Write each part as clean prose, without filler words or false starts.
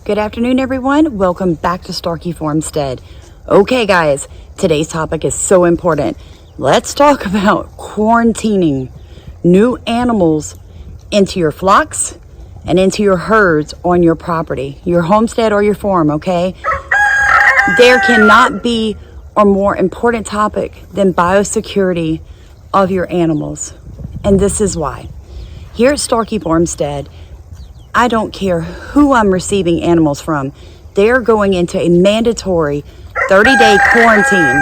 Good afternoon, everyone. Welcome back to Starkey Farmstead. Okay, guys, today's topic is so important. Let's talk about quarantining new animals into your flocks and into your herds on your property, your homestead or your farm, okay? There cannot be a more important topic than biosecurity of your animals. And this is why. Here at Starkey Farmstead, I don't care who I'm receiving animals from. They're going into a mandatory 30-day quarantine,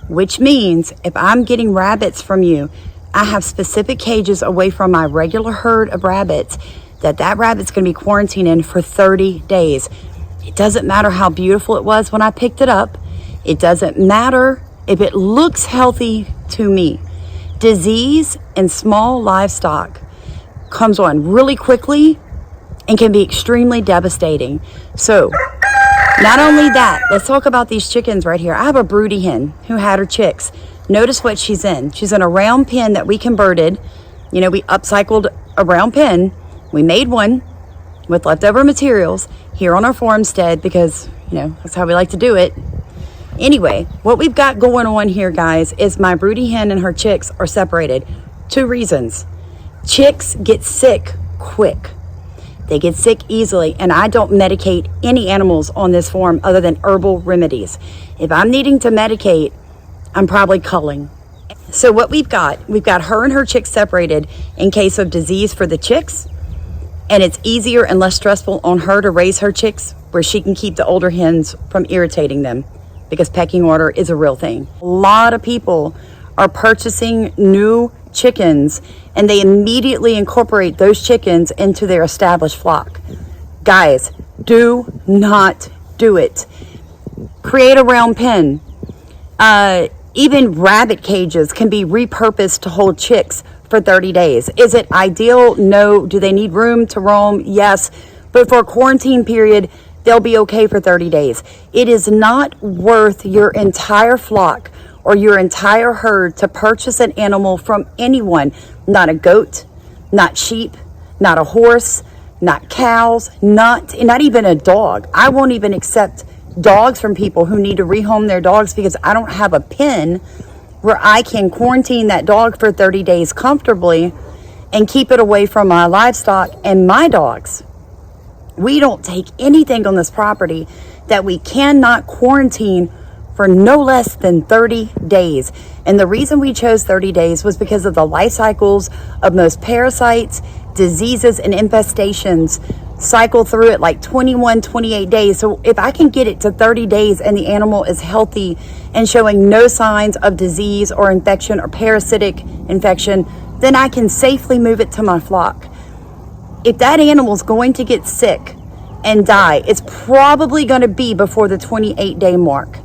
which means if I'm getting rabbits from you, I have specific cages away from my regular herd of rabbits that rabbit's going to be quarantined in for 30 days. It doesn't matter how beautiful it was when I picked it up. It doesn't matter if it looks healthy to me. Disease in small livestock comes on really quickly and can be extremely devastating. So, not only that, let's talk about these chickens right here. I have a broody hen who had her chicks. Notice what she's in. She's in a round pen that we converted. You know, we upcycled a round pen. We made one with leftover materials here on our farmstead because, you know, that's how we like to do it. Anyway, what we've got going on here, guys, is my broody hen and her chicks are separated. 2 reasons. Chicks get sick quick. They get sick easily, and I don't medicate any animals on this farm other than herbal remedies. If I'm needing to medicate, I'm probably culling. So what we've got her and her chicks separated in case of disease for the chicks, and it's easier and less stressful on her to raise her chicks where she can keep the older hens from irritating them because pecking order is a real thing. A lot of people are purchasing new chickens and they immediately incorporate those chickens into their established flock. Guys, do not do it. Create a round pen. Even rabbit cages can be repurposed to hold chicks for 30 days. Is it ideal? No. Do they need room to roam? Yes. But for a quarantine period, they'll be okay for 30 days. It is not worth your entire flock or your entire herd to purchase an animal from anyone. Not a goat, not sheep, not a horse, not cows, not even a dog. I won't even accept dogs from people who need to rehome their dogs because I don't have a pen where I can quarantine that dog for 30 days comfortably and keep it away from my livestock and my dogs. We don't take anything on this property that we cannot quarantine for no less than 30 days. And the reason we chose 30 days was because of the life cycles of most parasites, diseases, and infestations cycle through it like 21, 28 days. So if I can get it to 30 days and the animal is healthy and showing no signs of disease or infection or parasitic infection, then I can safely move it to my flock. If that animal is going to get sick and die, it's probably going to be before the 28-day mark.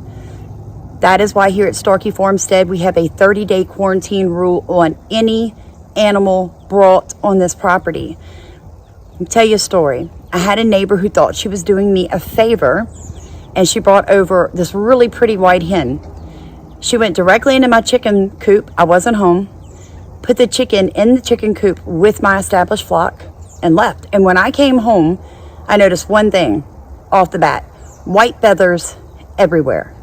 That is why here at Starkey Farmstead, we have a 30-day quarantine rule on any animal brought on this property. Let me tell you a story. I had a neighbor who thought she was doing me a favor, and she brought over this really pretty white hen. She went directly into my chicken coop. I wasn't home. Put the chicken in the chicken coop with my established flock and left. And when I came home, I noticed one thing off the bat: white feathers everywhere.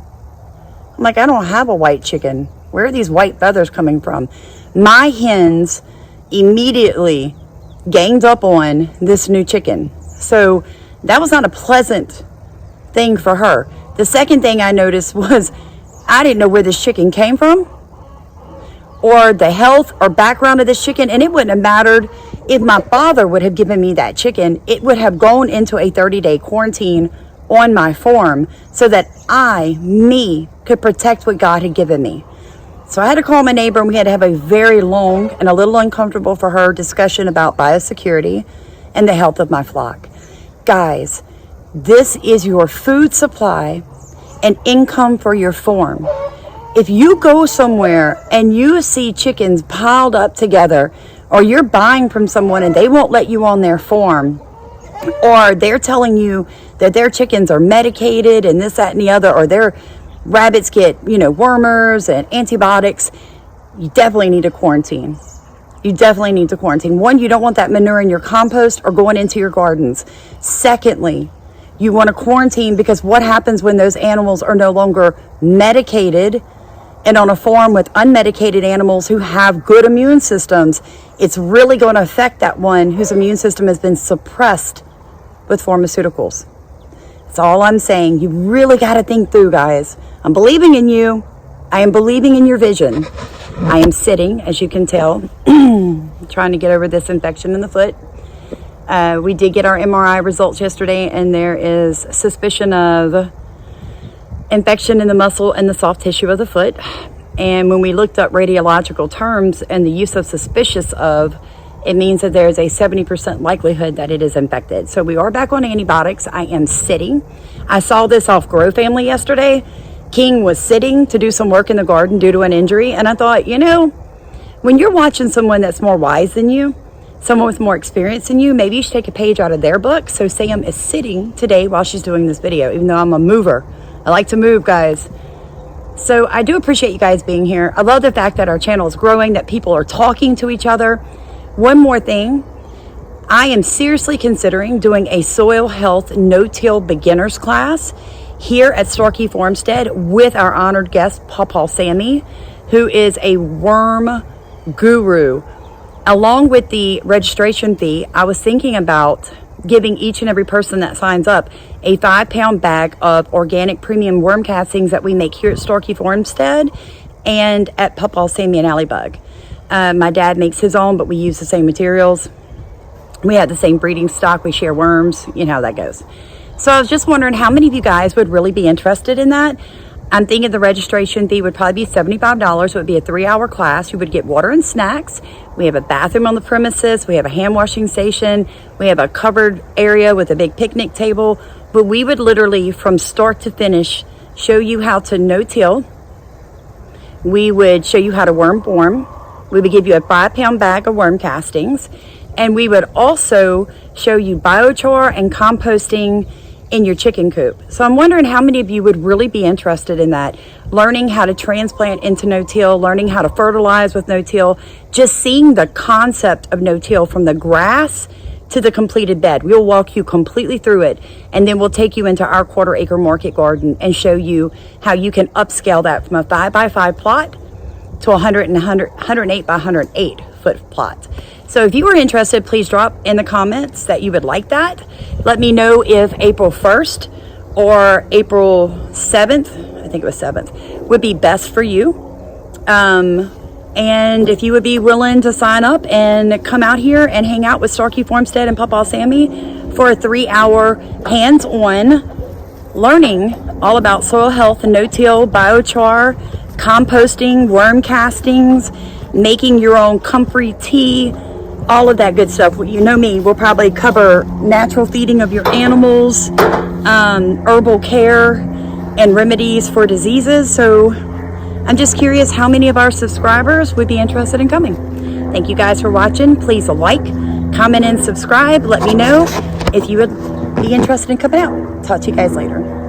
I'm like, I don't have a white chicken. Where are these white feathers coming from? My hens immediately ganged up on this new chicken. So that was not a pleasant thing for her. The second thing I noticed was I didn't know where this chicken came from or the health or background of this chicken. And it wouldn't have mattered if my father would have given me that chicken. It would have gone into a 30-day quarantine on my farm so that me, could protect what God had given me. So I had to call my neighbor and we had to have a very long and a little uncomfortable for her discussion about biosecurity and the health of my flock. Guys, this is your food supply and income for your farm. If you go somewhere and you see chickens piled up together, or you're buying from someone and they won't let you on their farm, or they're telling you that their chickens are medicated and this, that, and the other, or their rabbits get, wormers and antibiotics, you definitely need to quarantine. You definitely need to quarantine. One, you don't want that manure in your compost or going into your gardens. Secondly, You want to quarantine because what happens when those animals are no longer medicated and on a farm with unmedicated animals who have good immune systems? It's really going to affect that one whose immune system has been suppressed with pharmaceuticals. That's all I'm saying. You really got to think through, guys. I'm believing in you. I am believing in your vision. I am sitting, as you can tell, trying to get over this infection in the foot. We did get our MRI results yesterday, and there is suspicion of infection in the muscle and the soft tissue of the foot. And when we looked up radiological terms and the use of suspicious of, it means that there's a 70% likelihood that it is infected. So we are back on antibiotics. I am sitting. I saw this off Grow Family yesterday. King was sitting to do some work in the garden due to an injury. And I thought, you know, when you're watching someone that's more wise than you, someone with more experience than you, maybe you should take a page out of their book. So Sam is sitting today while she's doing this video, even though I'm a mover. I like to move, guys. So I do appreciate you guys being here. I love the fact that our channel is growing, that people are talking to each other. One more thing, I am seriously considering doing a soil health no-till beginners class here at Starkey Farmstead with our honored guest, Pawpaw Sammy, who is a worm guru. Along with the registration fee, I was thinking about giving each and every person that signs up a 5-pound bag of organic premium worm castings that we make here at Starkey Farmstead and at Pawpaw Sammy and Allybug. My dad makes his own, but we use the same materials. We have the same breeding stock. We share worms. You know how that goes. So I was just wondering how many of you guys would really be interested in that. I'm thinking the registration fee would probably be $75. It would be a 3-hour class. You would get water and snacks. We have a bathroom on the premises. We have a hand washing station. We have a covered area with a big picnic table. But we would literally, from start to finish, show you how to no-till. We would show you how to worm form. We would give you a 5-pound bag of worm castings. And we would also show you biochar and composting in your chicken coop. So I'm wondering how many of you would really be interested in that. Learning how to transplant into no-till, learning how to fertilize with no-till, just seeing the concept of no-till from the grass to the completed bed. We'll walk you completely through it, and then we'll take you into our 1/4-acre market garden and show you how you can upscale that from a 5x5 plot to a 108 by 108 foot plot. So if you are interested, please drop in the comments that you would like that. Let me know if April 1st or April 7th, I think it was 7th, would be best for you. And if you would be willing to sign up and come out here and hang out with Starkey Farmstead and Pawpaw Sammy for a 3-hour hands-on learning all about soil health and no-till, biochar, composting, worm castings, making your own comfrey tea, all of that good stuff. You know me, we'll probably cover natural feeding of your animals, herbal care, and remedies for diseases. So I'm just curious how many of our subscribers would be interested in coming. Thank you guys for watching. Please like, comment, and subscribe. Let me know if you would be interested in coming out. Talk to you guys later.